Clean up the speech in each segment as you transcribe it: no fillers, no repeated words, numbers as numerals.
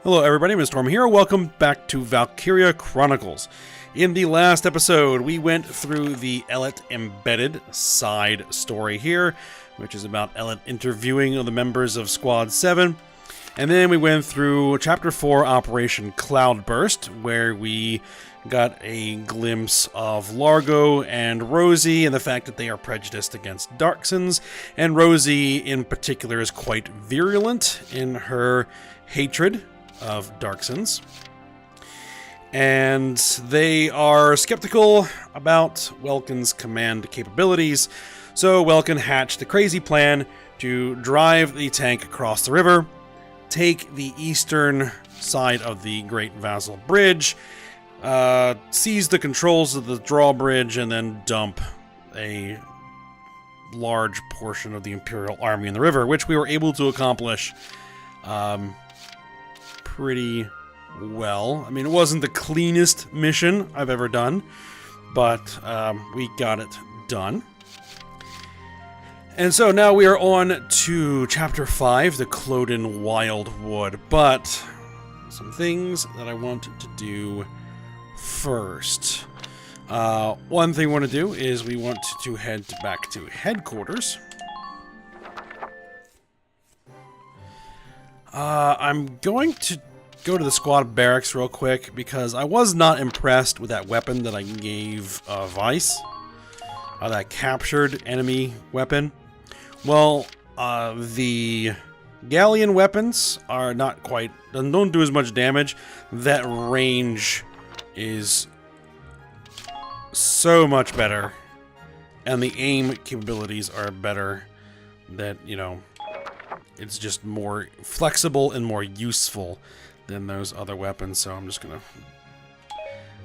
Hello everybody, Mr. Storm here. Welcome back to Valkyria Chronicles. In the last episode, we went through the Ellet Embedded side story here, which is about Ellet interviewing the members of Squad 7. And then we went through Chapter 4, Operation Cloudburst, where we got a glimpse of Largo and Rosie and the fact that they are prejudiced against Darksons. And Rosie, in particular, is quite virulent in her hatred of Darksons. And they are skeptical about Welkin's command capabilities, so Welkin hatched the crazy plan to drive the tank across the river, take the eastern side of the Great Vassal Bridge, seize the controls of the drawbridge, and then dump a large portion of the Imperial Army in the river, which we were able to accomplish pretty well. I mean, it wasn't the cleanest mission I've ever done, but we got it done. And so now we are on to Chapter 5, the Kloden Wildwood, but some things that I want to do first. One thing we want to do is we want to head back to headquarters. I'm going to go to the squad barracks real quick because I was not impressed with that weapon that I gave Vice. That captured enemy weapon. Well, the Gallian weapons are not quite, don't do as much damage. That range is so much better, and the aim capabilities are better. That, you know, it's just more flexible and more useful than those other weapons, so I'm just gonna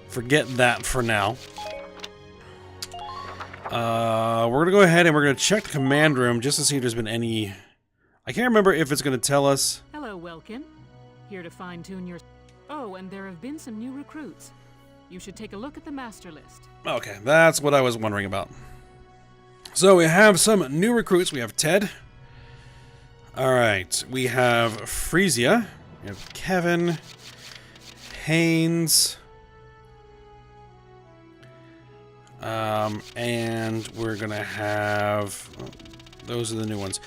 forget that for now. We're gonna go ahead and we're gonna check the command room just to see if there's been any... I can't remember if it's gonna tell us. Hello, Welkin. Here to fine-tune your... Oh, and there have been some new recruits. You should take a look at the master list. Okay, that's what I was wondering about. So we have some new recruits. We have Ted. Alright, we have Frisia. We have Kevin. Haynes. And we're gonna have... Oh, those are the new ones.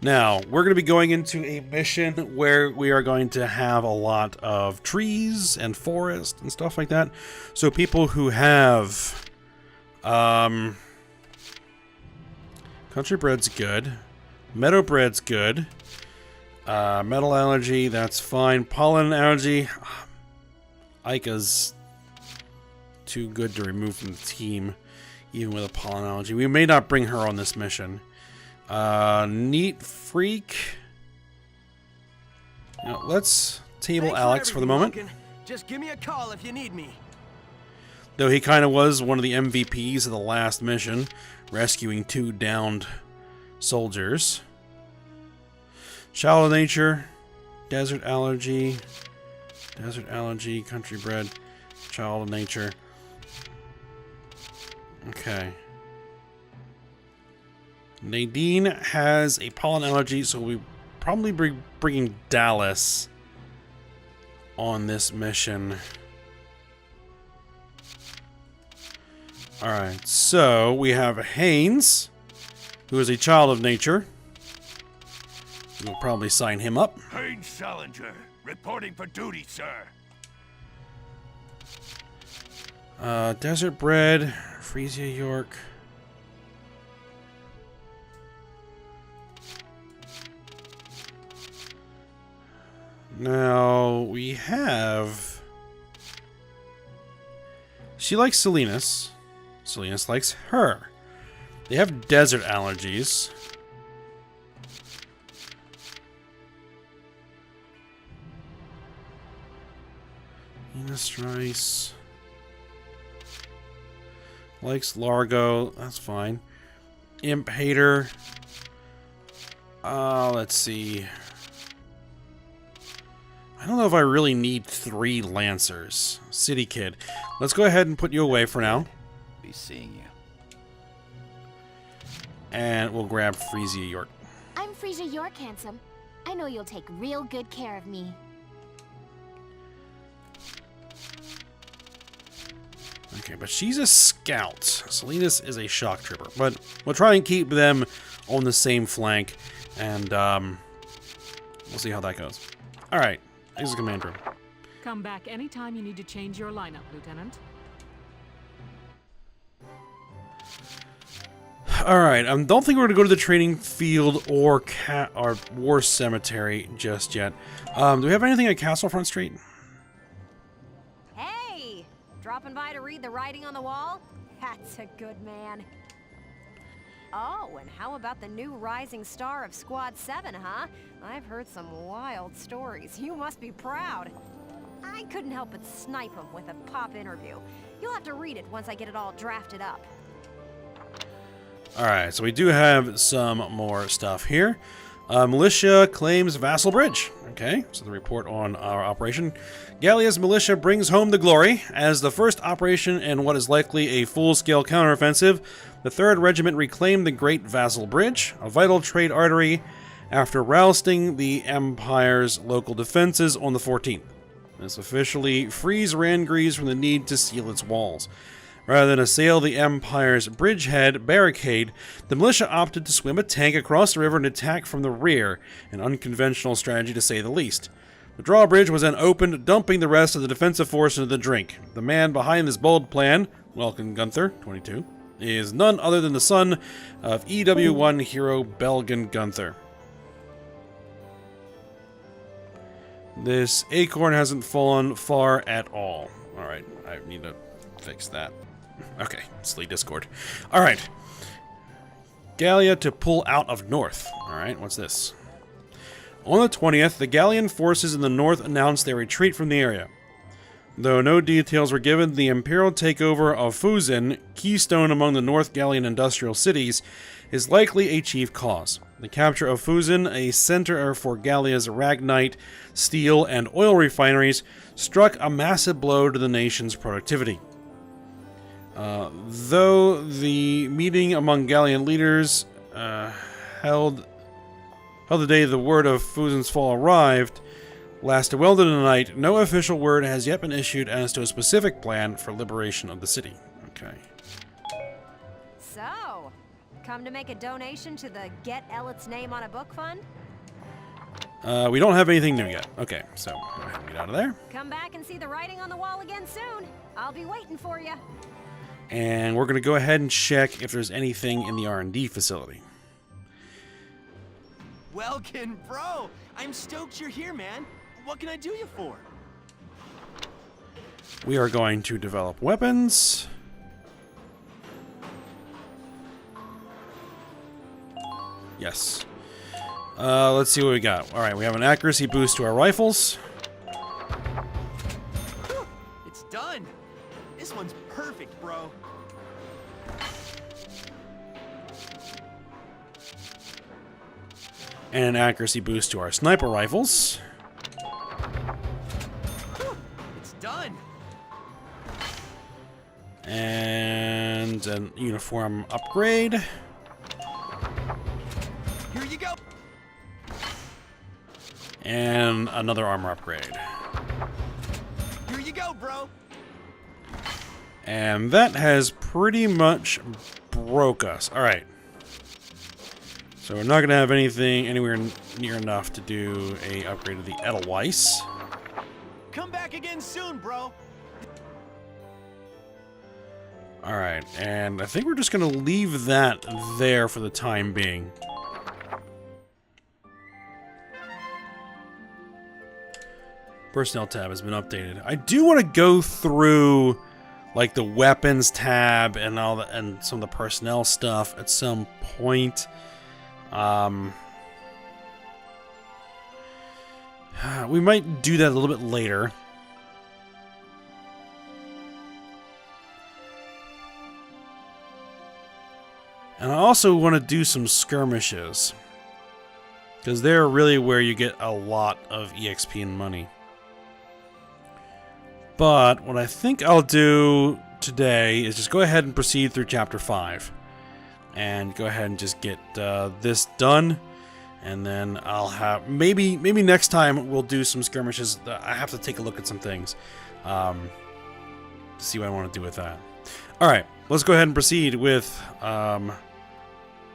Now, we're gonna be going into a mission where we are going to have a lot of trees and forest and stuff like that. So people who have... country bread's good. Meadow bread's good. Metal allergy, that's fine. Pollen allergy, Ika's too good to remove from the team, even with a pollen allergy. We may not bring her on this mission. Neat freak. Now, let's table Alex for the moment. Just give me a call if you need me. Though he kind of was one of the MVPs of the last mission, rescuing 2 downed soldiers. Child of nature, desert allergy, country bred, child of nature. Okay. Nadine has a pollen allergy, so we probably be bringing Dallas on this mission. Alright, so we have Haynes, who is a child of nature. We'll probably sign him up. Haynes Salinger, reporting for duty, sir. Desert Bread, Frisia York. Now, we have... She likes Salinas. Salinas likes her. They have desert allergies. Venus Rice. Likes Largo. That's fine. Imp Hater. Let's see. I don't know if I really need 3 Lancers. City Kid. Let's go ahead and put you away for now. Be seeing you. And we'll grab Frisia York. I'm Frisia York, handsome. I know you'll take real good care of me. Okay, but she's a scout. Salinas is a shock trooper. But we'll try and keep them on the same flank, and we'll see how that goes. Alright, here's the command room. Come back anytime you need to change your lineup, Lieutenant. Alright, I don't think we're going to go to the training field or war cemetery just yet. Do we have anything at Castlefront Street? Hey! Dropping by to read the writing on the wall? That's a good man. Oh, and how about the new rising star of Squad 7, huh? I've heard some wild stories. You must be proud. I couldn't help but snipe him with a pop interview. You'll have to read it once I get it all drafted up. Alright, so we do have some more stuff here. Militia claims Vassal Bridge. Okay, so the report on our operation. Gallia's militia brings home the glory. As the first operation in what is likely a full-scale counteroffensive, the 3rd Regiment reclaimed the Great Vassal Bridge, a vital trade artery, after rousting the Empire's local defenses on the 14th. This officially frees Rangries from the need to seal its walls. Rather than assail the Empire's bridgehead barricade, the militia opted to swim a tank across the river and attack from the rear, an unconventional strategy to say the least. The drawbridge was then opened, dumping the rest of the defensive force into the drink. The man behind this bold plan, Welkin Gunther, 22, is none other than the son of EW1 hero Belgan Gunther. This acorn hasn't fallen far at all. Alright, I need to fix that. Okay, Slee Discord. Alright. Gallia to pull out of north. Alright, what's this? On the 20th, the Gallian forces in the north announced their retreat from the area. Though no details were given, the imperial takeover of Fuzin, keystone among the North Gallian industrial cities, is likely a chief cause. The capture of Fuzin, a center for Gallia's Ragnite, steel, and oil refineries, struck a massive blow to the nation's productivity. Though the meeting among Gallian leaders held the day the word of Fuzin's fall arrived, lasted well into the night, no official word has yet been issued as to a specific plan for liberation of the city. Okay. So, come to make a donation to the Get Ellet's Name on a Book Fund? We don't have anything new yet. Okay, so go ahead and get out of there. Come back and see the writing on the wall again soon. I'll be waiting for you. And we're going to go ahead and check if there's anything in the R&D facility. Welkin, bro! I'm stoked you're here, man. What can I do you for? We are going to develop weapons. Yes. Let's see what we got. Alright, we have an accuracy boost to our rifles. It's done! This one's perfect, bro. And an accuracy boost to our sniper rifles. It's done! And a uniform upgrade. Here you go! And another armor upgrade. Here you go, bro! And that has pretty much broke us. Alright. So we're not going to have anything anywhere near enough to do a upgrade of the Edelweiss. Come back again soon, bro! Alright, and I think we're just going to leave that there for the time being. Personnel tab has been updated. I do want to go through like the weapons tab and all the, and some of the personnel stuff at some point. We might do that a little bit later. And I also want to do some skirmishes, because they're really where you get a lot of EXP and money. But what I think I'll do today is just go ahead and proceed through Chapter 5. And go ahead and just get this done. And then I'll have... Maybe next time we'll do some skirmishes. I have to take a look at some things. to see what I want to do with that. All right, let's go ahead and proceed with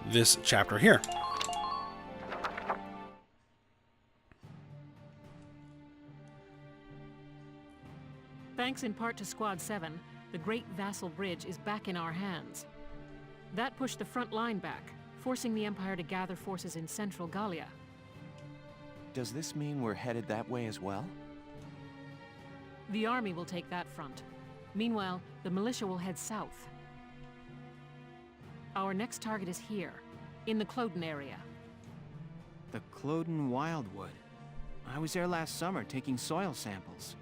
this chapter here. Thanks in part to Squad 7, the Great Vassal Bridge is back in our hands. That pushed the front line back, forcing the Empire to gather forces in central Gallia. Does this mean we're headed that way as well? The army will take that front. Meanwhile, the militia will head south. Our next target is here, in the Kloden area. The Kloden Wildwood. I was there last summer taking soil samples.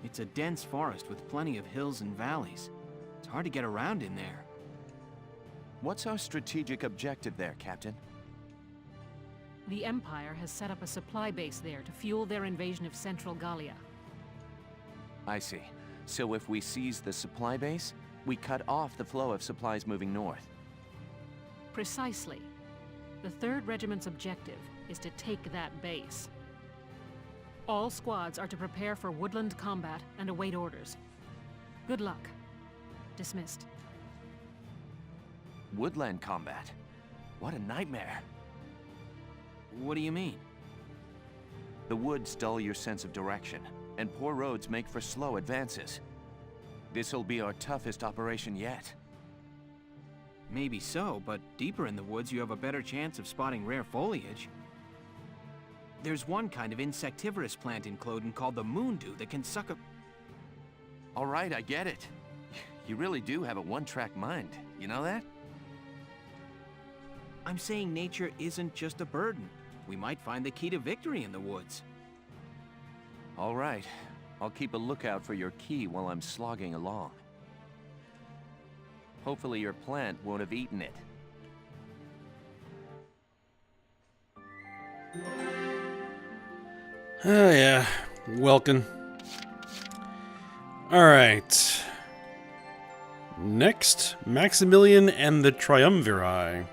It's a dense forest with plenty of hills and valleys. It's hard to get around in there. What's our strategic objective there, Captain? The Empire has set up a supply base there to fuel their invasion of central Gallia. I see. So if we seize the supply base, we cut off the flow of supplies moving north. Precisely. The 3rd Regiment's objective is to take that base. All squads are to prepare for woodland combat and await orders. Good luck. Dismissed. Woodland combat? What a nightmare. What do you mean? The woods dull your sense of direction, and poor roads make for slow advances. This'll be our toughest operation yet. Maybe so, but deeper in the woods you have a better chance of spotting rare foliage. There's one kind of insectivorous plant in Kloden called the moondew that can suck a... All right, I get it. You really do have a one-track mind, you know that? I'm saying nature isn't just a burden. We might find the key to victory in the woods. All right. I'll keep a lookout for your key while I'm slogging along. Hopefully your plant won't have eaten it. Oh yeah, Welkin. Alright. Next, Maximilian and the Triumviri.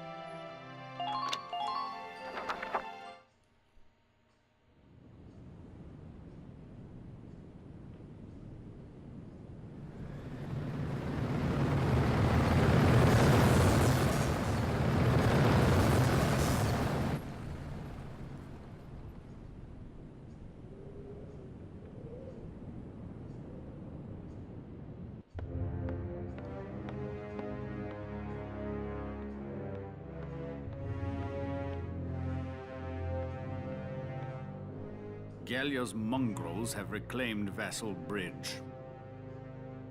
Gallia's mongrels have reclaimed Vassal Bridge.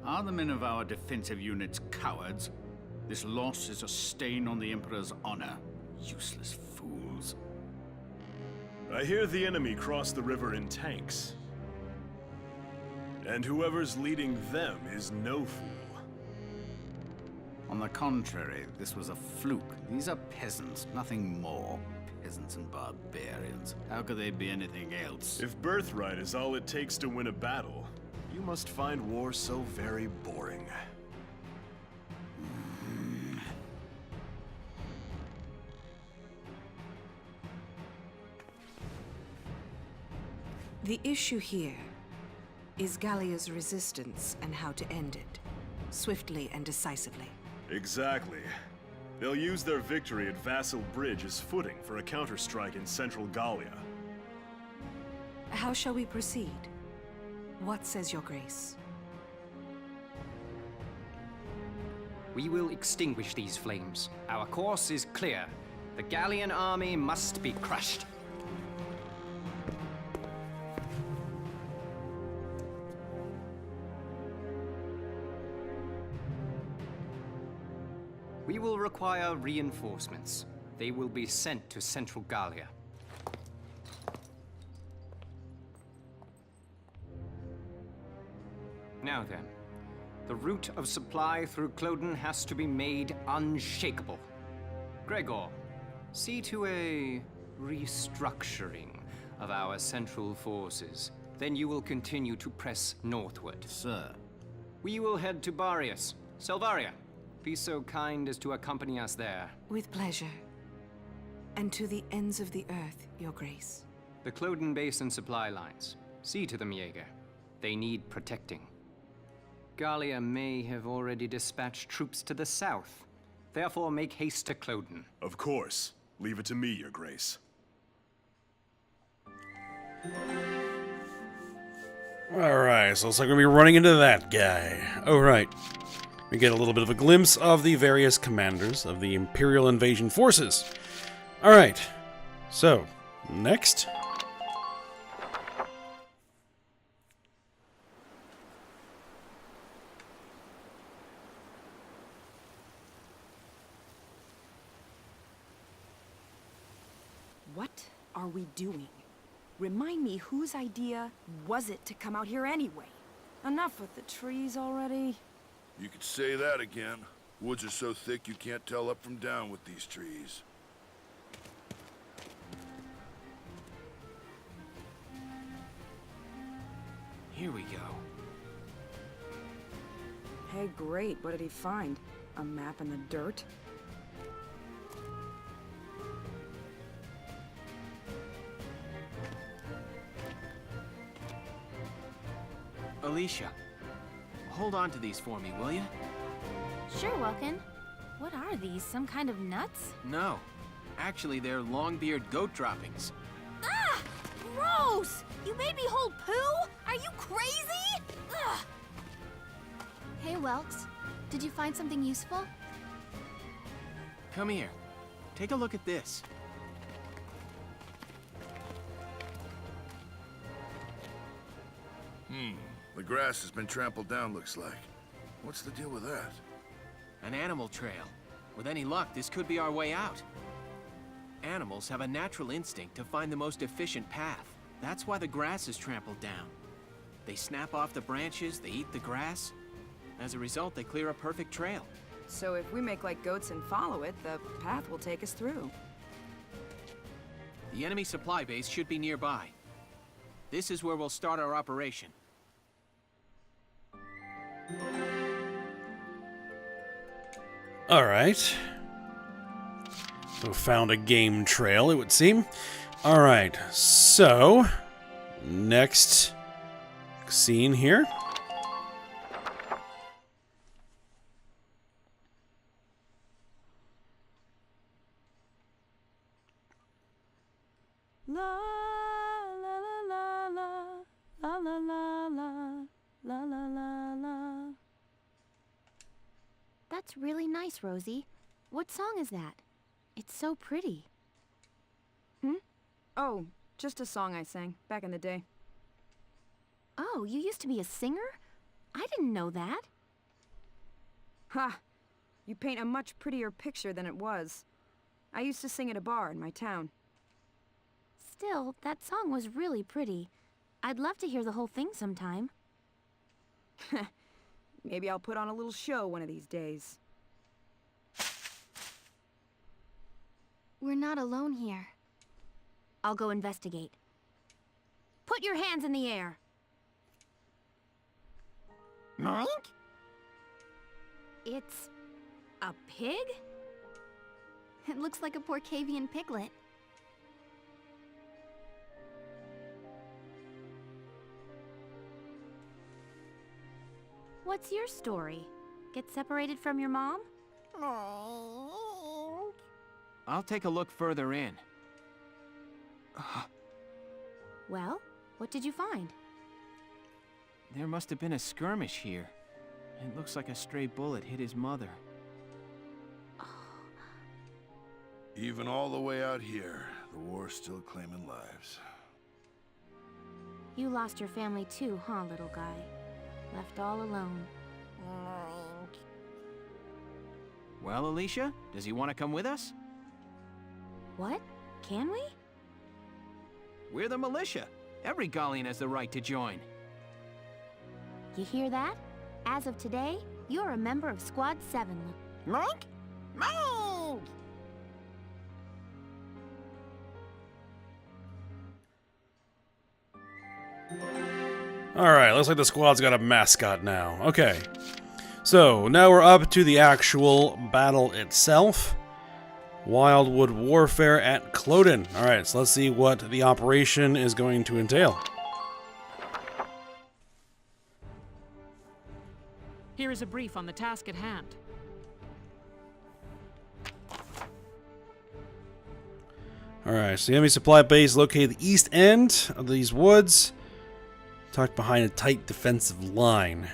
Are the men of our defensive units cowards? This loss is a stain on the Emperor's honor. Useless fools. I hear the enemy cross the river in tanks. And whoever's leading them is no fool. On the contrary, this was a fluke. These are peasants, nothing more. Peasants and barbarians. How could they be anything else? If birthright is all it takes to win a battle, you must find war so very boring. The issue here is Gallia's resistance and how to end it, swiftly and decisively. Exactly. They'll use their victory at Vassal Bridge as footing for a counterstrike in central Gallia. How shall we proceed? What says your grace? We will extinguish these flames. Our course is clear. The Gallian army must be crushed. We will require reinforcements. They will be sent to central Gallia. Now then, the route of supply through Kloden has to be made unshakable. Gregor, see to a restructuring of our central forces. Then you will continue to press northward. Sir. We will head to Barius. Selvaria, be so kind as to accompany us there. With pleasure. And to the ends of the earth, your grace. The Kloden base and supply lines. See to them, Jaeger. They need protecting. Gallia may have already dispatched troops to the south. Therefore, make haste to Kloden. Of course. Leave it to me, Your Grace. Alright, so looks like we're going to be running into that guy. Alright. We get a little bit of a glimpse of the various commanders of the Imperial invasion forces. Alright. So, next. What are we doing? Remind me, whose idea was it to come out here anyway? Enough with the trees already. You could say that again. Woods are so thick you can't tell up from down with these trees. Here we go. Hey, great. What did he find? A map in the dirt? Alicia, hold on to these for me, will you? Sure, Welkin. What are these? Some kind of nuts? No. Actually, they're long-beard goat droppings. Ah! Gross! You made me hold poo? Are you crazy? Ugh! Hey, Welks. Did you find something useful? Come here. Take a look at this. The grass has been trampled down, looks like. What's the deal with that? An animal trail. With any luck, this could be our way out. Animals have a natural instinct to find the most efficient path. That's why the grass is trampled down. They snap off the branches, they eat the grass. As a result, they clear a perfect trail. So if we make like goats and follow it, the path will take us through. The enemy supply base should be nearby. This is where we'll start our operation. Alright. So found a game trail, it would seem. Alright, so next scene here. La la la la la la la la la la la la. That's really nice, Rosie. What song is that? It's so pretty. Oh, just a song I sang back in the day. Oh, you used to be a singer? I didn't know that. Ha! You paint a much prettier picture than it was. I used to sing at a bar in my town. Still, that song was really pretty. I'd love to hear the whole thing sometime. Maybe I'll put on a little show one of these days. We're not alone here. I'll go investigate. Put your hands in the air. Mike? It's a pig? It looks like a Porcavian piglet. What's your story? Get separated from your mom? I'll take a look further in. Well, what did you find? There must have been a skirmish here. It looks like a stray bullet hit his mother. Even all the way out here, the war's still claiming lives. You lost your family too, huh, little guy? Left all alone. Well, Alicia, does he want to come with us? What? Can we? We're the militia. Every Gallian has the right to join. You hear that? As of today, you're a member of Squad 7. Mike? Mike! Alright, looks like the squad's got a mascot now. Okay. So, now we're up to the actual battle itself. Wildwood warfare at Kloden. Alright, so let's see what the operation is going to entail. Here is a brief on the task at hand. Alright, so the enemy supply base located at the east end of these woods, tucked behind a tight defensive line.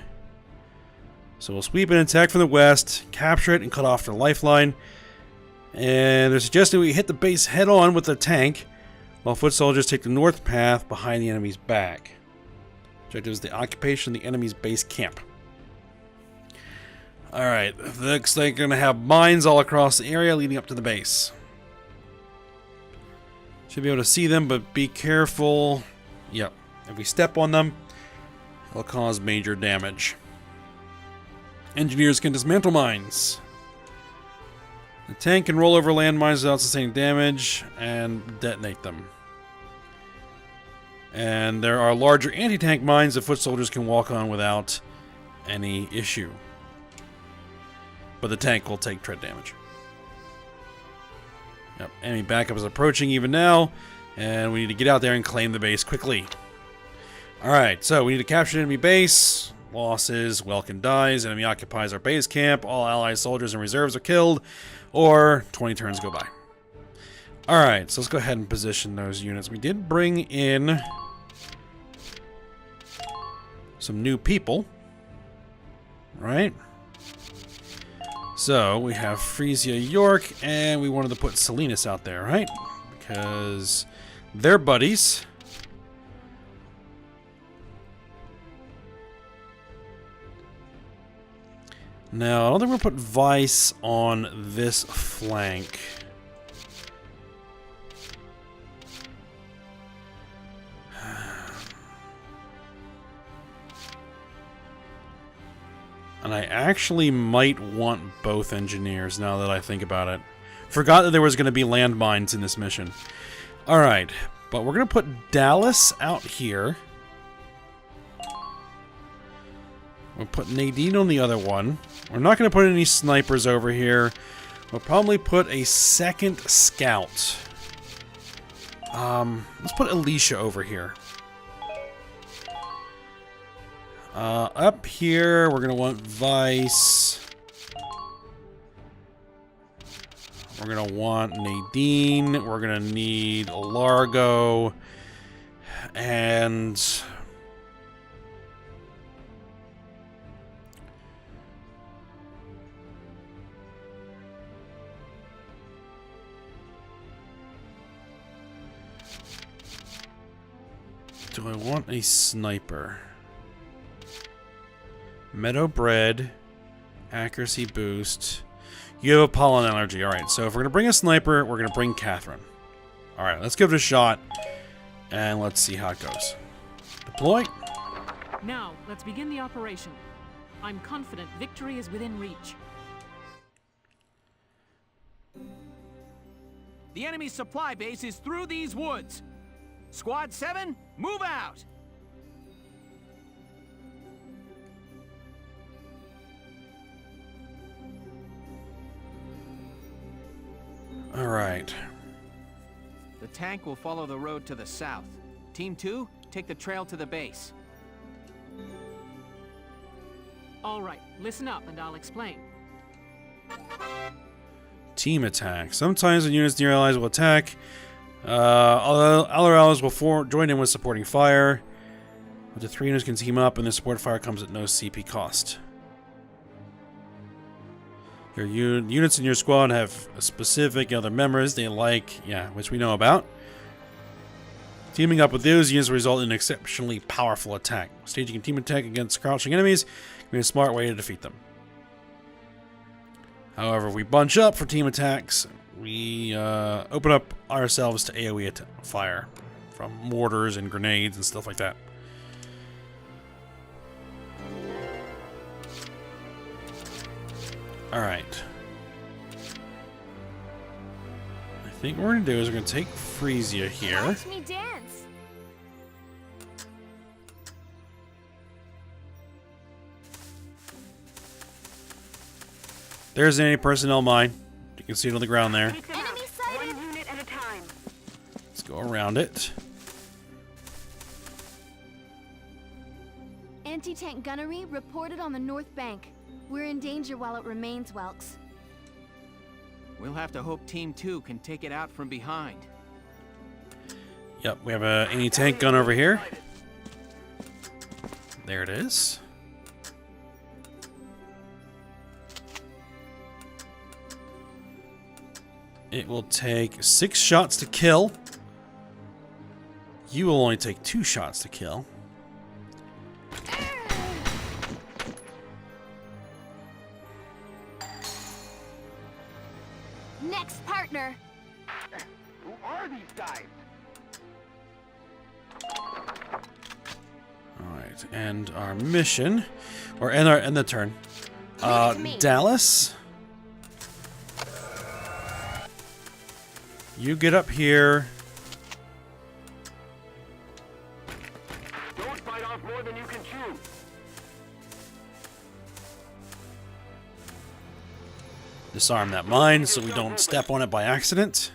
So we'll sweep and attack from the west, capture it, and cut off their lifeline. And they're suggesting we hit the base head-on with a tank, while foot soldiers take the north path behind the enemy's back. Objective is the occupation of the enemy's base camp. Alright, looks like they're going to have mines all across the area leading up to the base. Should be able to see them, but be careful. Yep, if we step on them, it'll cause major damage. Engineers can dismantle mines. The tank can roll over landmines without sustaining damage and detonate them. And there are larger anti-tank mines that foot soldiers can walk on without any issue. But the tank will take tread damage. Yep, enemy backup is approaching even now, and we need to get out there and claim the base quickly. Alright, so we need to capture the enemy base. Losses, Welkin dies, enemy occupies our base camp, all allied soldiers and reserves are killed, or 20 turns go by. Alright, so let's go ahead and position those units. We did bring in some new people, right? So, we have Frisia York, and we wanted to put Salinas out there, right? Because they're buddies. Now, I don't think we'll put Vice on this flank. And I actually might want both engineers now that I think about it. Forgot that there was going to be landmines in this mission. Alright, but we're going to put Dallas out here. We'll put Nadine on the other one. We're not going to put any snipers over here. We'll probably put a second scout. Let's put Alicia over here. Up here, we're going to want Vice. We're going to want Nadine. We're going to need Largo. And do I want a sniper? Meadow bread, accuracy boost. You have a pollen allergy. Alright, so if we're going to bring a sniper, we're going to bring Catherine. Alright, let's give it a shot, and let's see how it goes. Deploy. Now, let's begin the operation. I'm confident victory is within reach. The enemy's supply base is through these woods. Squad 7, move out! Alright. The tank will follow the road to the south. Team 2, take the trail to the base. Alright, listen up and I'll explain. Team attack. Sometimes when units near allies will attack, other allies will join in with supporting fire. Up to 3 units can team up, and the support fire comes at no CP cost. Your units in your squad have specific other members they like, which we know about. Teaming up with those units will result in an exceptionally powerful attack. Staging a team attack against crouching enemies can be a smart way to defeat them. However, if we bunch up for team attacks, we open up ourselves to AoE fire from mortars and grenades and stuff like that. Alright. I think what we're going to do is we're going to take Frisia here. Watch me dance. There's an anti-personnel mine. You can see it on the ground there. Enemy sighted. 1 unit at a time. Let's go around it. Anti-tank gunnery reported on the north bank. We're in danger while it remains, Welks. We'll have to hope Team 2 can take it out from behind. Yep, we have a anti-tank gun over here. There it is. It will take 6 shots to kill. You will only take 2 shots to kill. Next partner. Who are these guys? Alright, and our mission, or end the turn. Dallas, you get up here. Don't bite off more than you can chew. Disarm that mine so we don't step on it by accident.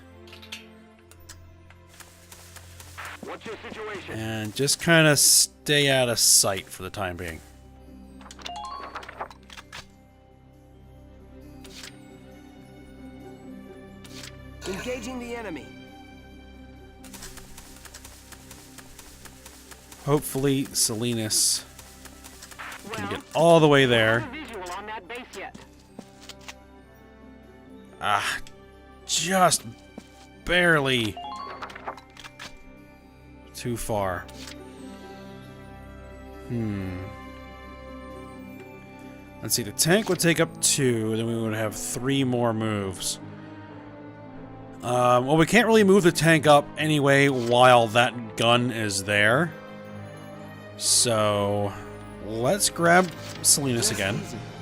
What's your situation? And just kind of stay out of sight for the time being. Engaging the enemy. Hopefully Salinas can get all the way there. Ah, just barely too far. Let's see, the tank would take up 2, then we would have 3 more moves. Well, we can't really move the tank up anyway while that gun is there. So, let's grab Salinas again.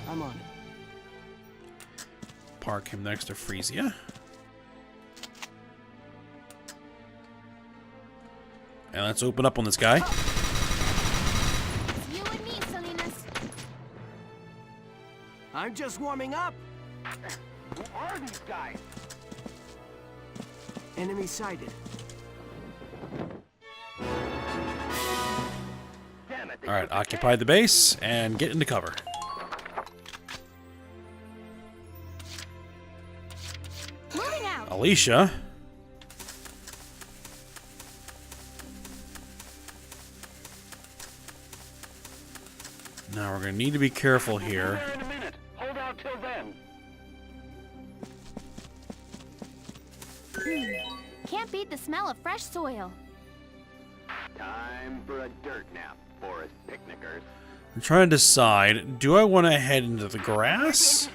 I'm on it. Park him next to Frisia. And let's open up on this guy. You and me, Salinas. I'm just warming up. Who are these guys? Enemy sighted. Alright, occupy the base and get into cover. Moving out. Alicia. Now we're going to need to be careful here. In a minute. Hold out till then. Can't beat the smell of fresh soil. Time for a dirt nap, forest picnickers. I'm trying to decide, do I want to head into the grass?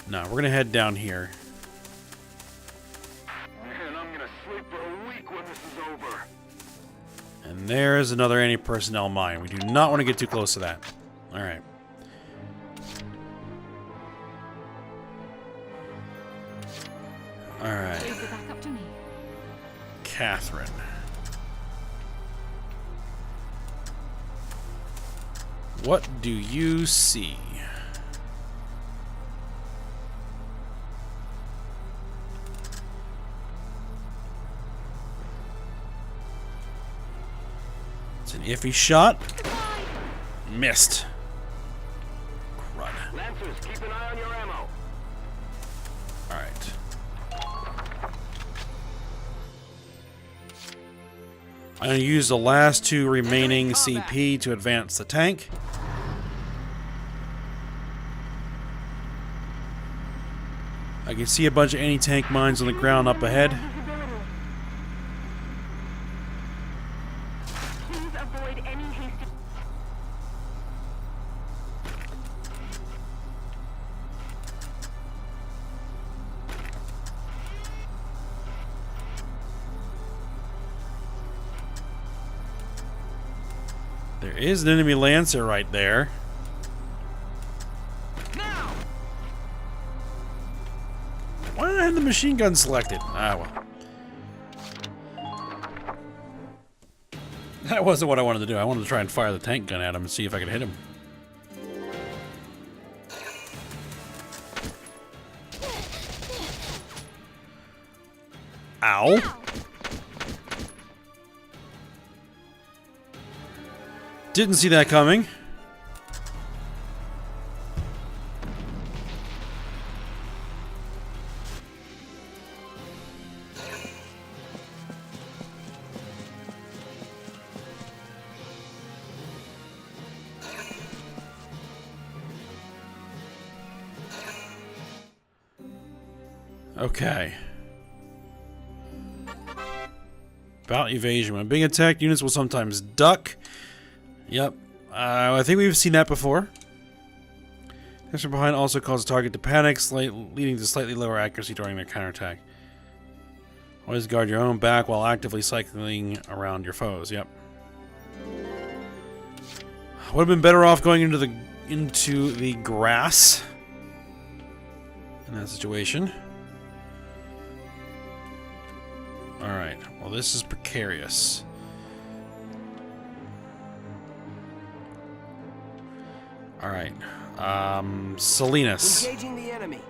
No, we're going to head down here. Man, I'm gonna sleep for a week when this is over. And there's another anti-personnel mine. We do not want to get too close to that. Alright. Alright. Leave it back up to me. Catherine. What do you see? It's an iffy shot. Missed. Crud. Lancers, keep an eye on your ammo. Alright. I'm going to use the last 2 remaining CP to advance the tank. I can see a bunch of anti-tank mines on the ground up ahead. Please avoid any hasty... There is an enemy Lancer right there. Why did I have the machine gun selected? Ah, well. That wasn't what I wanted to do. I wanted to try and fire the tank gun at him and see if I could hit him. Ow. Didn't see that coming. Okay. About evasion. When being attacked, units will sometimes duck. Yep. I think we've seen that before. Attacks from behind also cause a target to panic, leading to slightly lower accuracy during their counterattack. Always guard your own back while actively cycling around your foes. Yep. Would have been better off going into the grass in that situation. Alright, well this is precarious. Alright, Salinas. Engaging the enemy.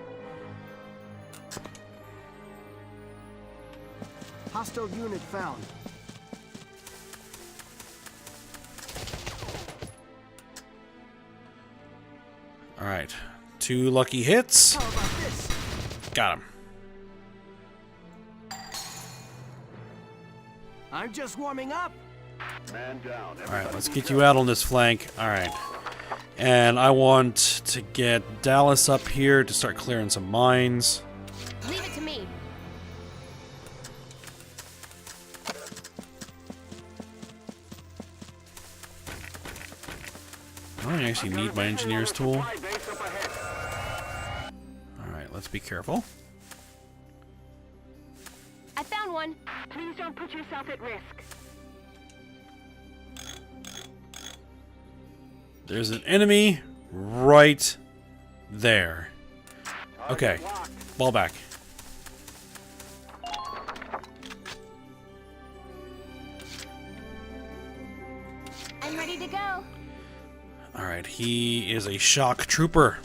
Hostile unit found. Alright, 2 lucky hits. How about this? Got him. I'm just warming up. Man down. Alright, let's get you out on this flank. Alright. And I want to get Dallas up here to start clearing some mines. Leave it to me. I don't actually need my engineer's tool. Alright, let's be careful. I found one. Please don't put yourself at risk. There's an enemy right there. Okay, ball back. I'm ready to go. Alright, he is a shock trooper.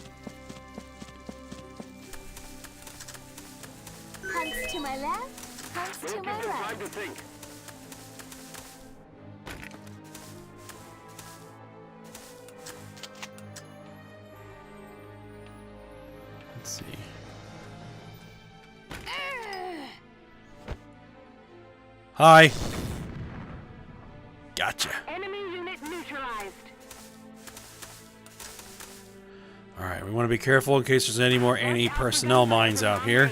Hunts to my left, hunts to my right. Let's see. Hi. Gotcha. Enemy unit neutralized. Alright, we want to be careful in case there's any more anti-personnel mines out here.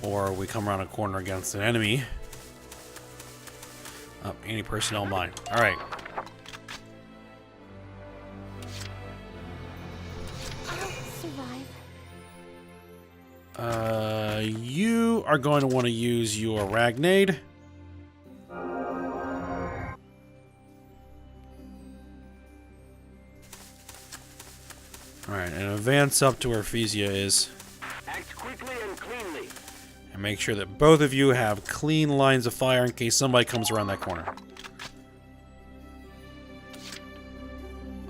Or we come around a corner against an enemy. Oh, anti-personnel mine. Alright. I'll survive. You are going to want to use your Ragnite. Alright, and advance up to where Physia is. Act quickly and cleanly. And make sure that both of you have clean lines of fire in case somebody comes around that corner.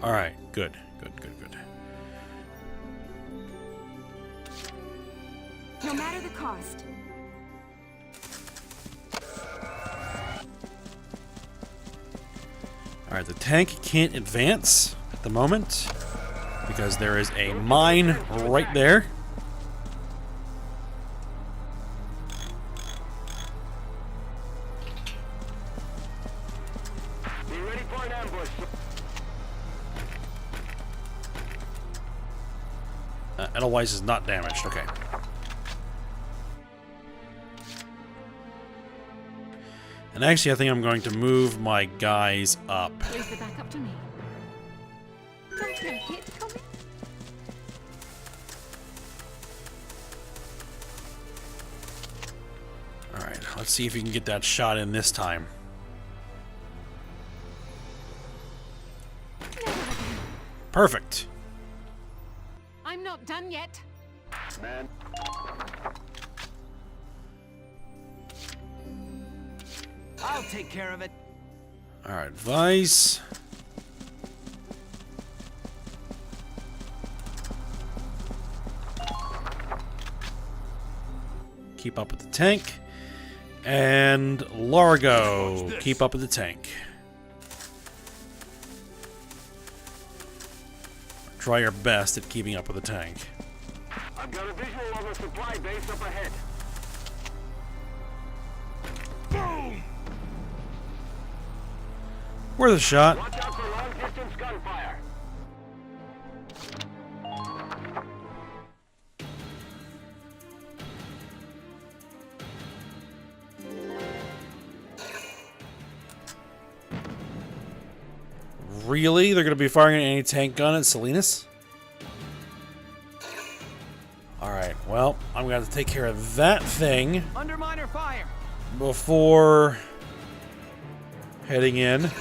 Alright, good. Good, good, good. No matter the cost. Alright, the tank can't advance at the moment because there is a mine right there. Be ready for an ambush. Edelweiss is not damaged. Okay. And actually, I think I'm going to move my guys up. Leave the back up to me. Don't make it. Come in. Alright, let's see if we can get that shot in this time. Perfect. I'm not done yet. Man. I'll take care of it. Alright, Vice. Keep up with the tank. And Largo, keep up with the tank. try your best at keeping up with the tank. I've got a visual of a supply base up ahead. Boom! Worth a shot. Watch out for long-distance gunfire. Really? They're going to be firing an anti-tank gun at Salinas? Alright, well, I'm going to have to take care of that thing Underminer fire. before heading in.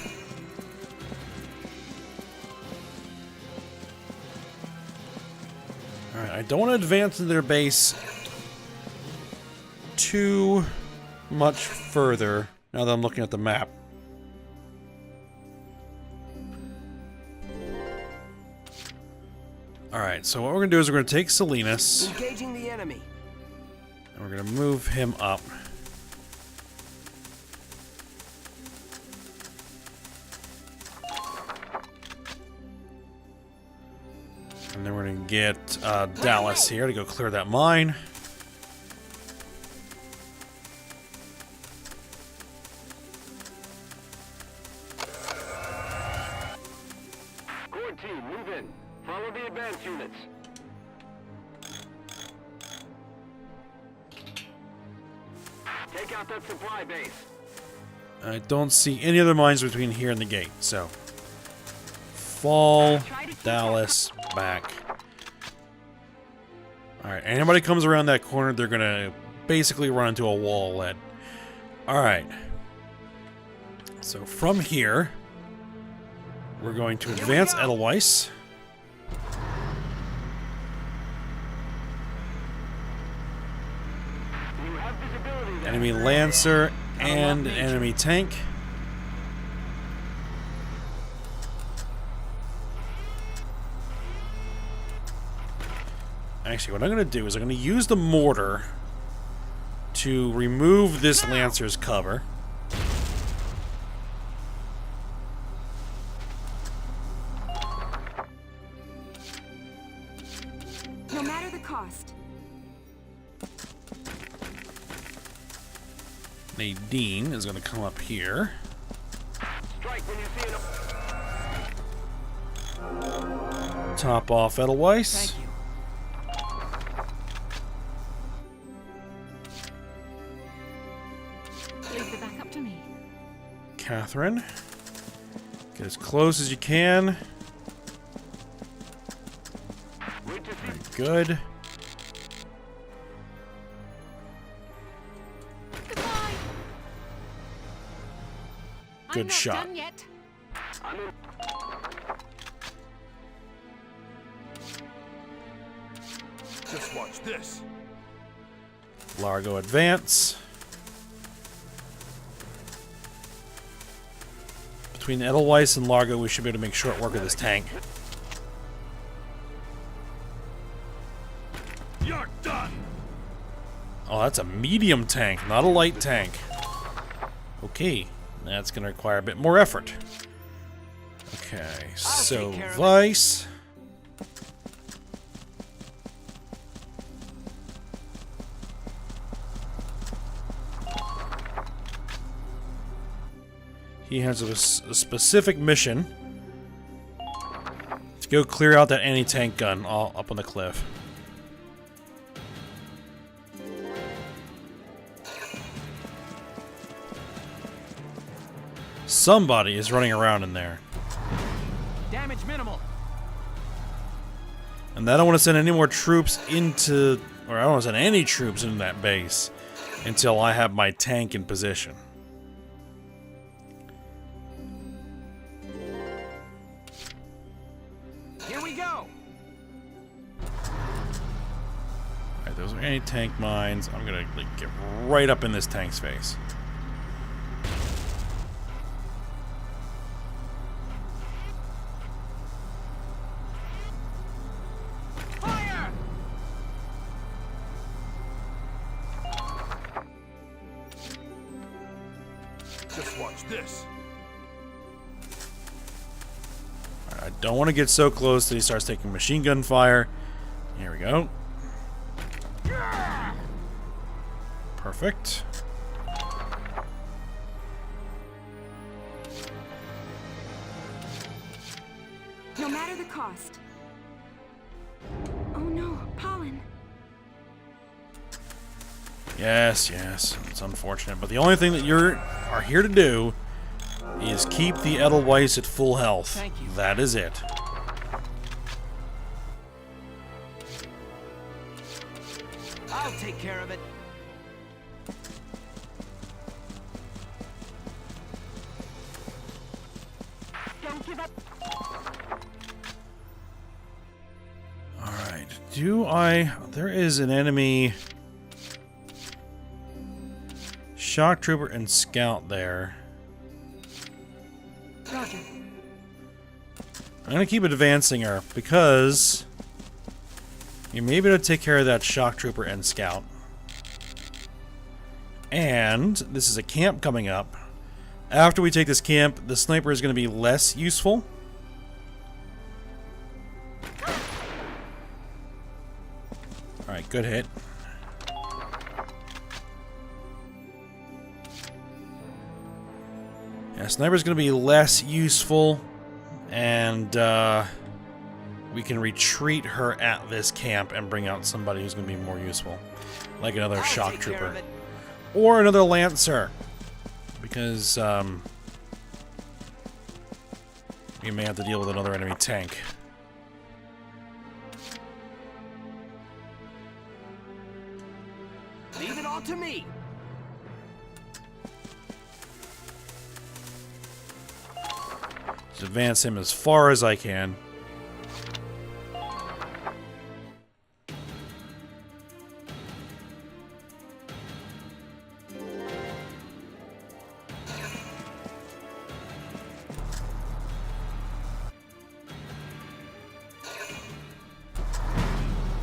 Alright, I don't want to advance into their base too much further now that I'm looking at the map. Alright, so what we're going to do is we're going to take Salinas. Engaging the enemy. And we're going to move him up. And then we're going to get Dallas here to go clear that mine. Core team, move in. Follow the advance units. Take out that supply base. I don't see any other mines between here and the gate, so fall Dallas back. Alright, anybody comes around that corner, they're gonna basically run into a wall lead. Alright. So from here, we're going to advance Edelweiss. Enemy Lancer and enemy tank. Actually, what I'm going to do is I'm going to use the mortar to remove this Lancer's cover. No matter the cost. Nadine is going to come up here. Strike when you see it. Top off Edelweiss. Thank you. Leave it back up to me. Catherine. Get as close as you can. Very good. Goodbye. Good I'm not shot. done yet. I'm in. Just watch this. Largo advance. Between Edelweiss and Largo, we should be able to make short work of this tank. You're done. Oh, that's a medium tank, not a light tank. Okay, that's going to require a bit more effort. Okay, so Weiss. He has a specific mission to go clear out that anti-tank gun all up on the cliff. Somebody is running around in there. Damage minimal. And I don't want to send any more troops into... Or I don't want to send any troops into that base until I have my tank in position. Here we go. Alright, those are anti-tank mines. I'm gonna like, get right up in this tank's face. Fire! Just watch this. I don't want to get so close that he starts taking machine gun fire. Here we go. Perfect. No matter the cost. Oh no, pollen. Yes, yes. It's unfortunate, but the only thing that you are here to do is keep the Edelweiss at full health. Thank you. That is it. I'll take care of it. Don't give up. Alright. There is an enemy shock trooper and scout there. Roger. I'm going to keep advancing her because you may be able to take care of that shock trooper and scout. And this is a camp coming up. After we take this camp, the sniper is going to be less useful. Alright, good hit. Yeah, sniper's going to be less useful, and we can retreat her at this camp and bring out somebody who's going to be more useful, like another shock trooper or another lancer, because we may have to deal with another enemy tank. Leave it all to me. Just advance him as far as I can.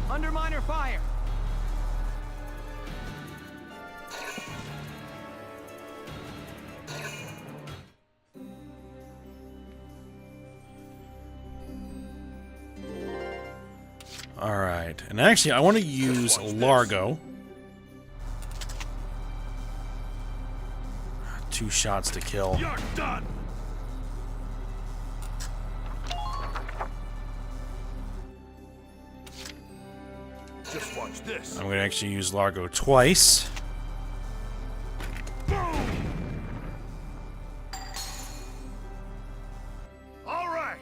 Under miner fire. Alright, and actually I want to use Largo. 2 shots to kill. You're done. Just watch this. I'm going to actually use Largo twice. All right.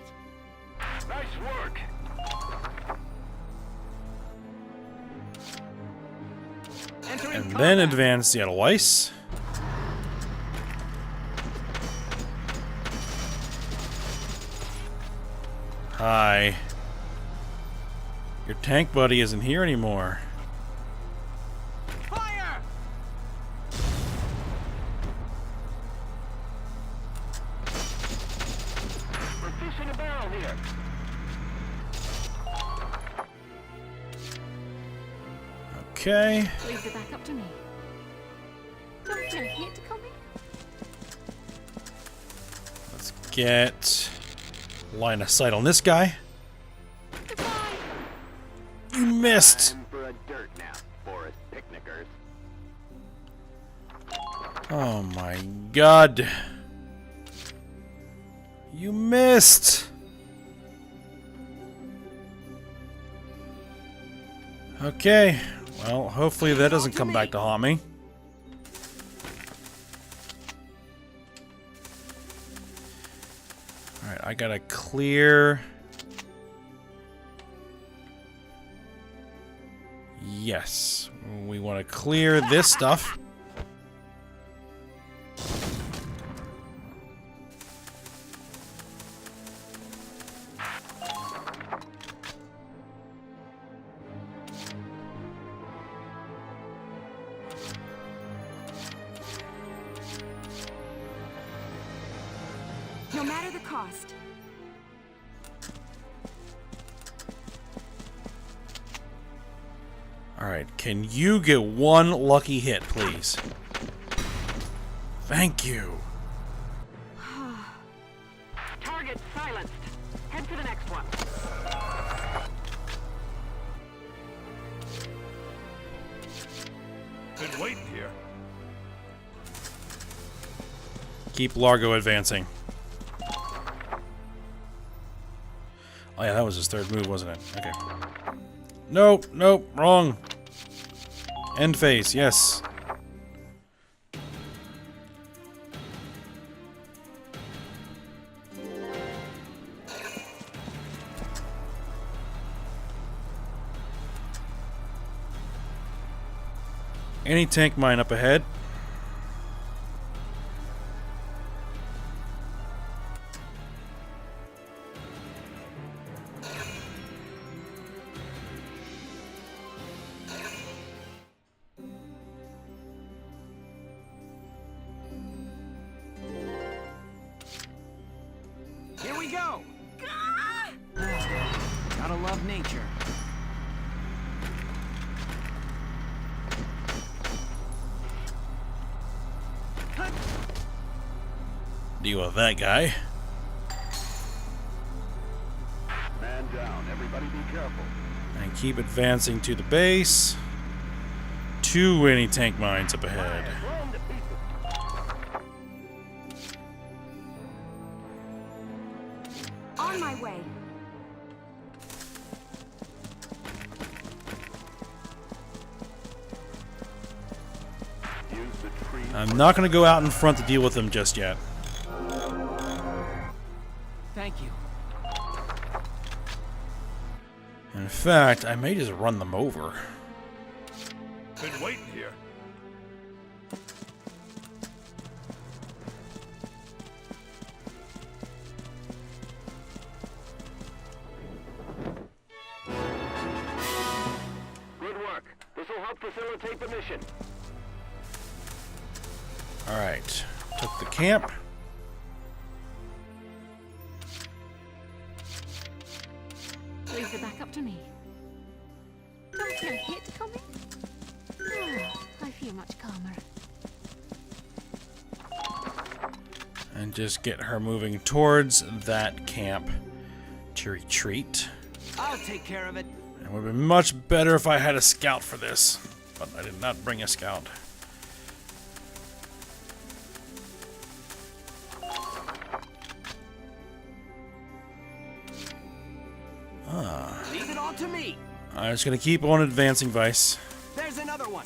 Nice work. And then advance the Edelweiss. Hi. Your tank buddy isn't here anymore. Fire! We're fishing a barrel here. Okay. Leave the back up to me. Don't you hate to come in? Let's get line of sight on this guy. You missed. Time for a dirt nap, forest picnickers. Oh my god. You missed. Okay. Well, hopefully that doesn't come back to haunt me. Alright, I gotta clear. Yes. We want to clear this stuff. No matter the cost. Alright, can you get one lucky hit, please? Thank you. Target silenced. Head for the next one. Been waiting here. Keep Largo advancing. Oh yeah, that was his third move, wasn't it? Okay. Nope, nope, wrong. End phase, yes. Any tank mine up ahead. Here we go! Gotta love nature. Deal with that guy. Man down. Everybody be careful. And keep advancing to the base. Too many tank mines up ahead. Blown to pieces. On my way. Use the tree. I'm not going to go out in front to deal with them just yet. Thank you. In fact, I may just run them over. Been waiting here. Good work. This will help facilitate the mission. Alright. Took the camp. Leave the back up to me. Don't feel a hit coming? Oh, I feel much calmer. And just get her moving towards that camp to retreat. I'll take care of it. It would have been much better if I had a scout for this, but I did not bring a scout. Leave it all to me. I'm just going to keep on advancing, Vice. There's another one.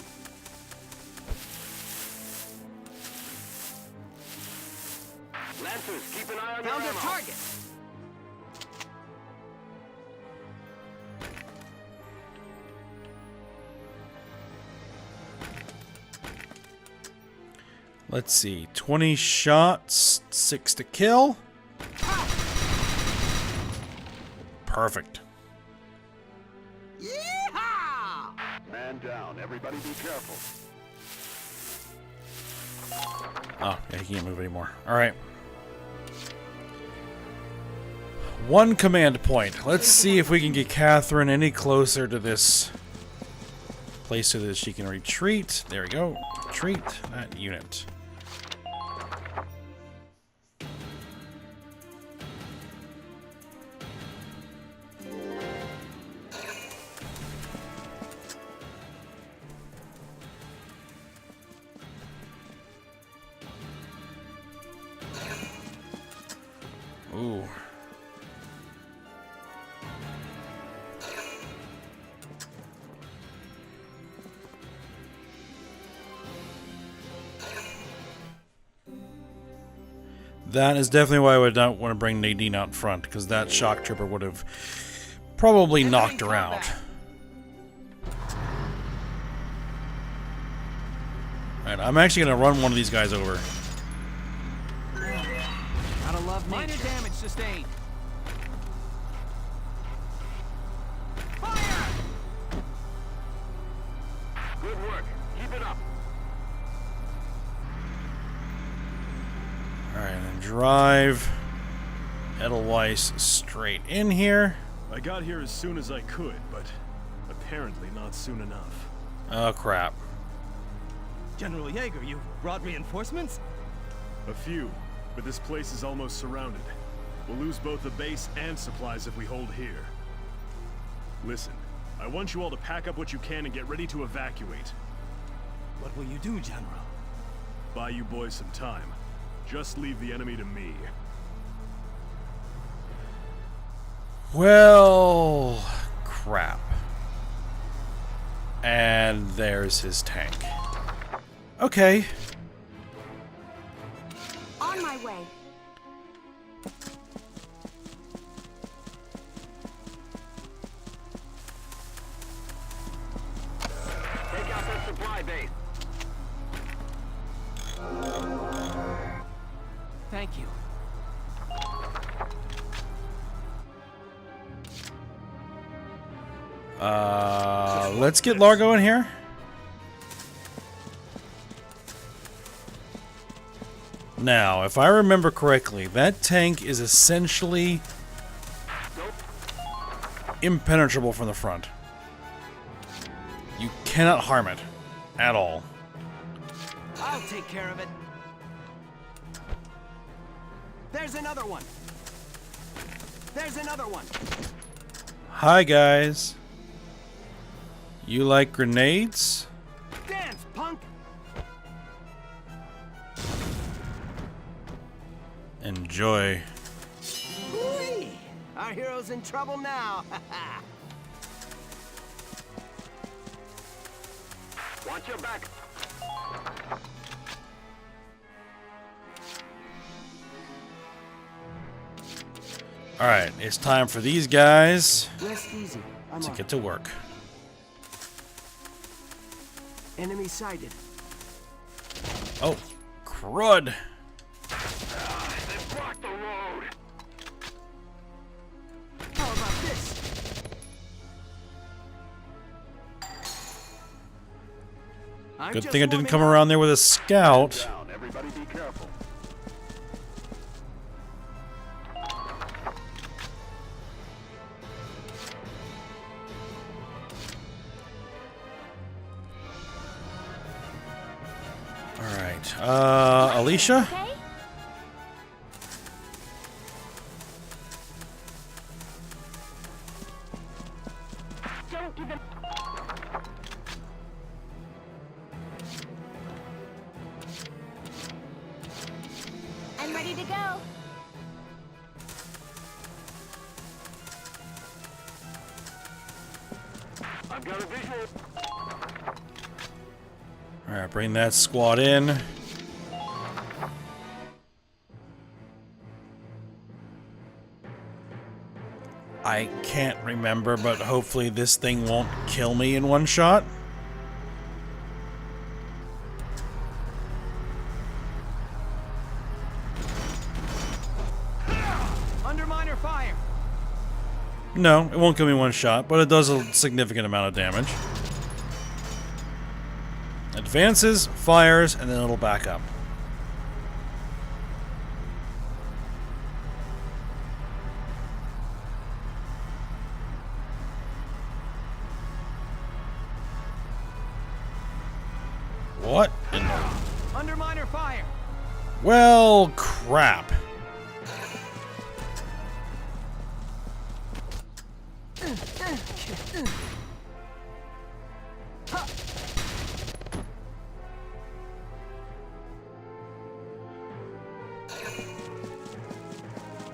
Lancers, keep an eye on Found your a ammo. target. Let's see. 20 shots, 6 to kill. Perfect. Yeehaw! Man down. Everybody be careful. Oh, yeah, he can't move anymore. Alright. One command point. Let's see if we can get Catherine any closer to this place so that she can retreat. There we go. Retreat that unit. Ooh. That is definitely why I would not want to bring Nadine out front, because that shock trooper would have probably knocked her out. Alright, I'm actually going to run one of these guys over. Gotta love nature. Minor damage sustained. Fire! Good work. Keep it up. Alright, and drive Edelweiss straight in here. I got here as soon as I could, but apparently not soon enough. Oh, crap. General Jaeger, you brought reinforcements? A few, but this place is almost surrounded. We'll lose both the base and supplies if we hold here. Listen, I want you all to pack up what you can and get ready to evacuate. What will you do, General? Buy you boys some time. Just leave the enemy to me. Well, crap. And there's his tank. Okay. On my way. Take out that supply base. Thank you. Let's get Largo in here. Now, if I remember correctly, that tank is essentially impenetrable from the front. You cannot harm it at all. I'll take care of it. There's another one. There's another one. Hi, guys. You like grenades? Dance, punk. Enjoy. Whee! Our hero's in trouble now. Watch your back. Alright, it's time for these guys Rest easy. I'm to on. get to work. Enemy sighted. Oh, crud. They blocked the road. How about this? Good thing I didn't come around there with a scout. Down. Everybody be careful. Alright, Alicia? Okay? Don't give them. I'm ready to go. I've got a visual. Alright, bring that squad in. I can't remember, but hopefully this thing won't kill me in one shot. Underminer fire. No, it won't kill me in one shot, but it does a significant amount of damage. Advances, fires, and then it'll back up. What in the... Underminer fire. Well, crap.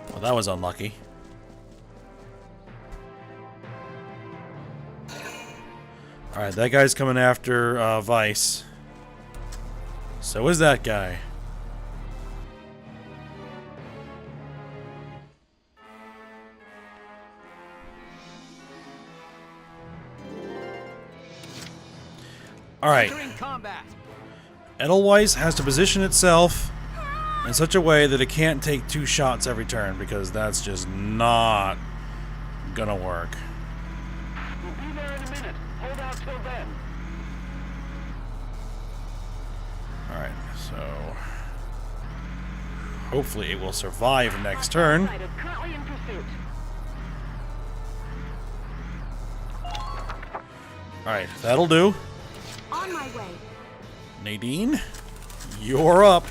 Well, that was unlucky. Alright, that guy's coming after Vice. So is that guy. Alright. Edelweiss has to position itself in such a way that it can't take 2 shots every turn, because that's just not gonna work. We'll be there in a minute. Hold out till then. Alright, so hopefully it will survive next turn. Currently in pursuit. Alright, that'll do. On my way. Nadine, you're up.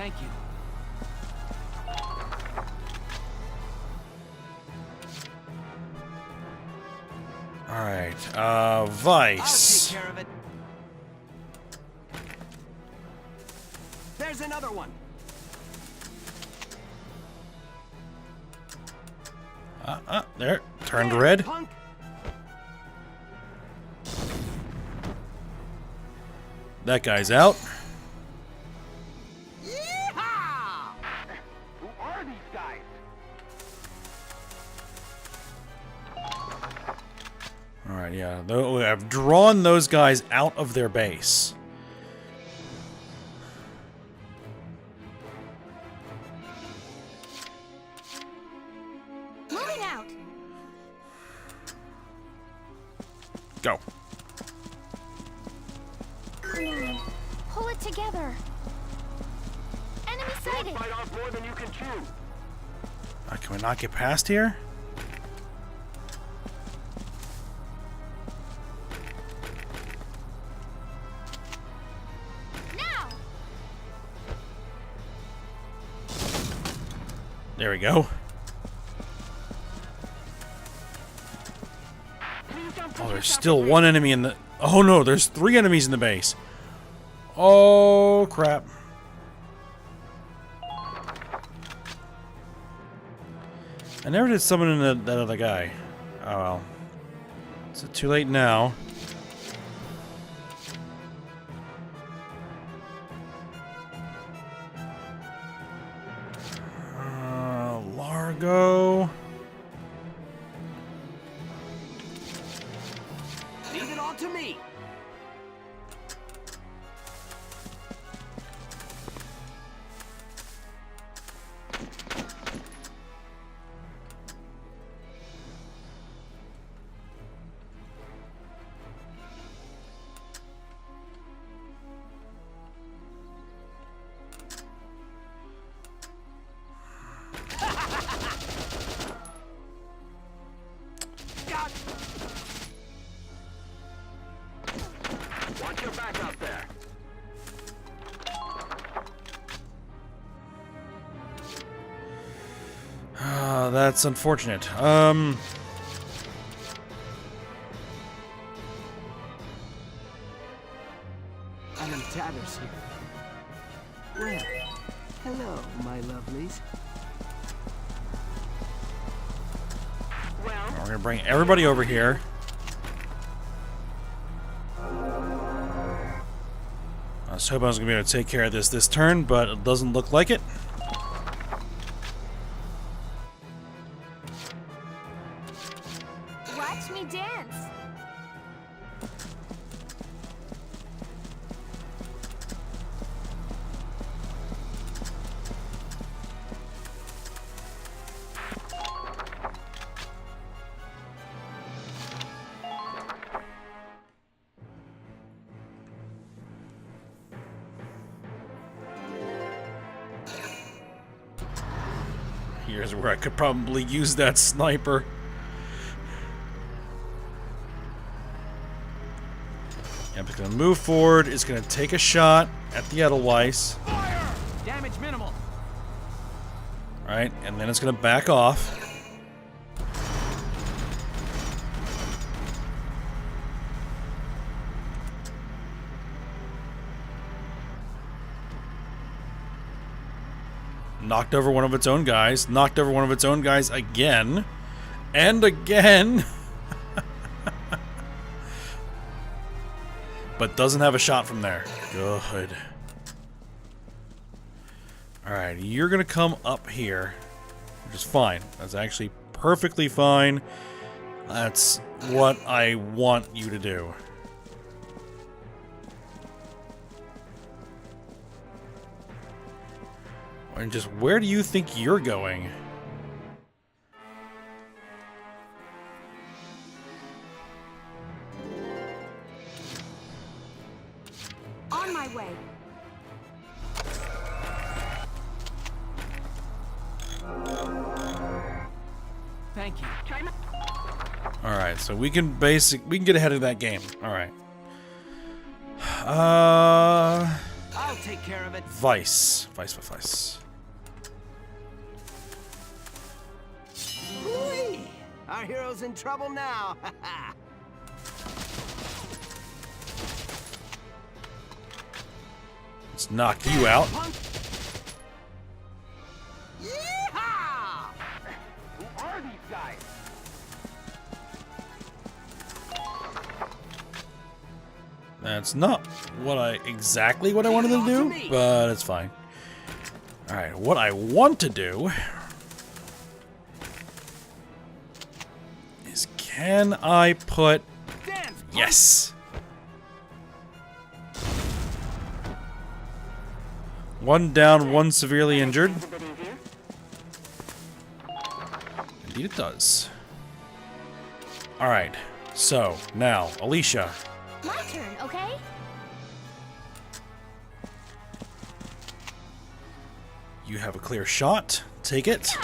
Thank you. Alright, Vice. I'll take care of it. There's another one. There. Turned red. Punk. That guy's out. Yeehaw! Who are these guys? Alright, yeah. I've drawn those guys out of their base. Moving out. Go. Come on. Pull it together. Enemy sighted. Fight off more than you can chew. Can we not get past here? Now. There we go. Oh, there's still one enemy in the... Oh no, there's 3 enemies in the base. Oh, crap. I never did summon in that other guy. Oh well. Is it too late now? Largo. Leave it all to me. Watch your back out there. That's unfortunate. I'm in tatters here. Well, hello, my lovelies. We're gonna bring everybody over here. I was hoping I was gonna be able to take care of this turn, but it doesn't look like it. Watch me dance. Here's where I could probably use that sniper. Yeah, it's gonna move forward. It's gonna take a shot at the Edelweiss. Fire! Damage minimal. Right, and then it's gonna back off. Knocked over one of its own guys. Knocked over one of its own guys again. And again. But doesn't have a shot from there. Good. Alright, you're gonna come up here. Which is fine. That's actually perfectly fine. That's what I want you to do. And just where do you think you're going? On my way. Thank you. Alright, so we can get ahead of that game. Alright. I'll take care of it. it. Vice. Whee! Our hero's in trouble now. Let's knock you out. Yeehaw! Who are these guys? That's not exactly what I wanted to do, but it's fine. Alright, what I want to do is, can I put... Yes! One down, one severely injured. Indeed it does. Alright, so now, Alicia. My turn, okay? You have a clear shot. Take it.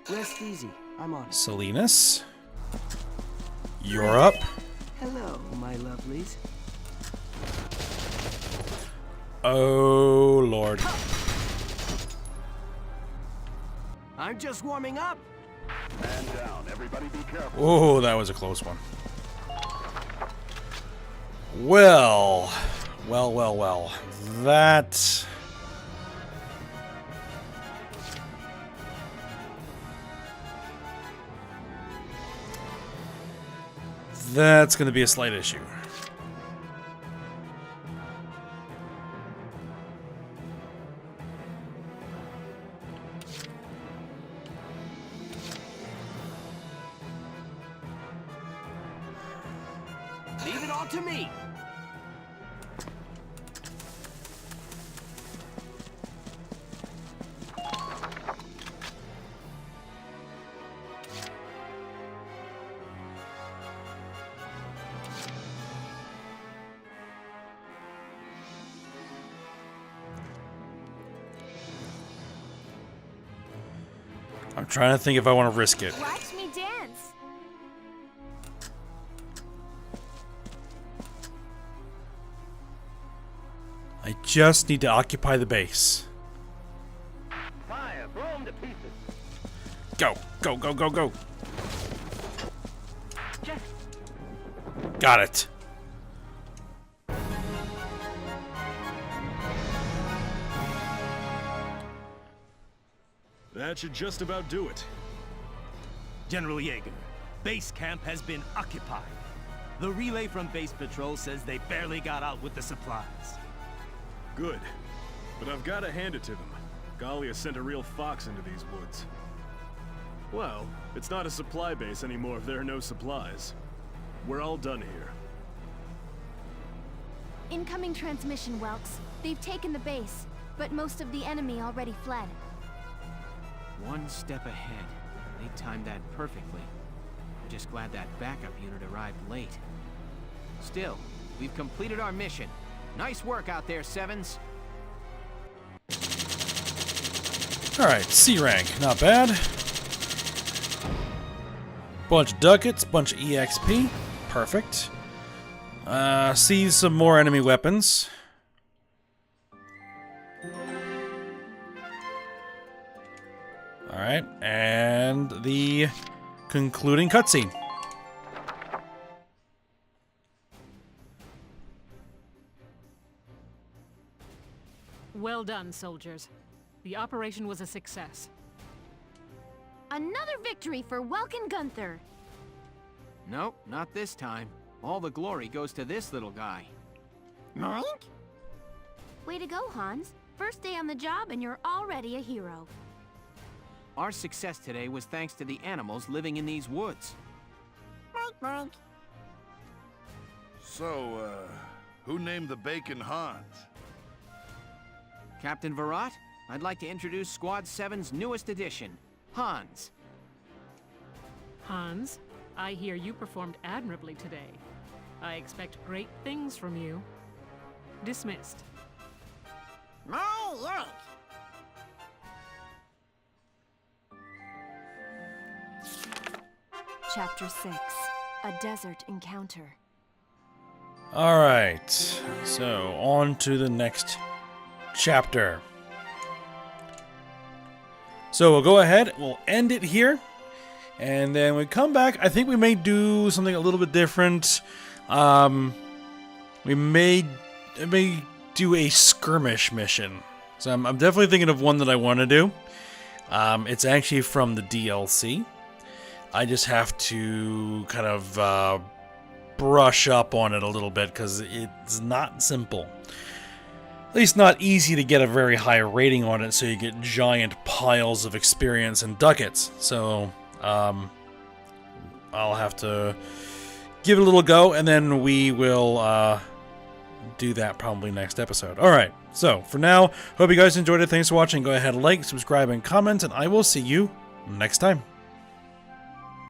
Rest easy. I'm on it. Salinas. You're up. Hello, my lovelies. Oh, Lord. I'm just warming up. Man down. Everybody be careful. Oh, that was a close one. Well. That... That's going to be a slight issue. Leave it all to me. I'm trying to think if I want to risk it. Watch me dance. I just need to occupy the base. Fire. Throw them to pieces. Go. Got it. That should just about do it. General Yeager, base camp has been occupied. The relay from base patrol says they barely got out with the supplies. Good. But I've got to hand it to them. Gallia sent a real fox into these woods. Well, it's not a supply base anymore if there are no supplies. We're all done here. Incoming transmission, Welks. They've taken the base, but most of the enemy already fled. One step ahead. They timed that perfectly. I'm just glad that backup unit arrived late. Still, we've completed our mission. Nice work out there, Sevens. Alright, C rank. Not bad. Bunch of ducats, bunch of EXP. Perfect. See some more enemy weapons. Alright, and the concluding cutscene. Well done, soldiers. The operation was a success. Another victory for Welkin Gunther. Nope, not this time. All the glory goes to this little guy. Mike? Way to go, Hans. First day on the job and you're already a hero. Our success today was thanks to the animals living in these woods. Mike. So, who named the bacon Hans? Captain Virat, I'd like to introduce Squad 7's newest addition, Hans. Hans, I hear you performed admirably today. I expect great things from you. Dismissed. Chapter 6, A Desert Encounter. Alright, so on to the next chapter. So we'll go ahead, we'll end it here, and then when we come back, I think we may do something a little bit different. We may do a skirmish mission. So I'm definitely thinking of one that I want to do. It's actually from the DLC. I just have to kind of brush up on it a little bit because it's not simple. At least not easy to get a very high rating on it, so you get giant piles of experience and ducats. So I'll have to give it a little go, and then we will do that probably next episode. Alright, so for now, hope you guys enjoyed it. Thanks for watching. Go ahead, like, subscribe, and comment, and I will see you next time.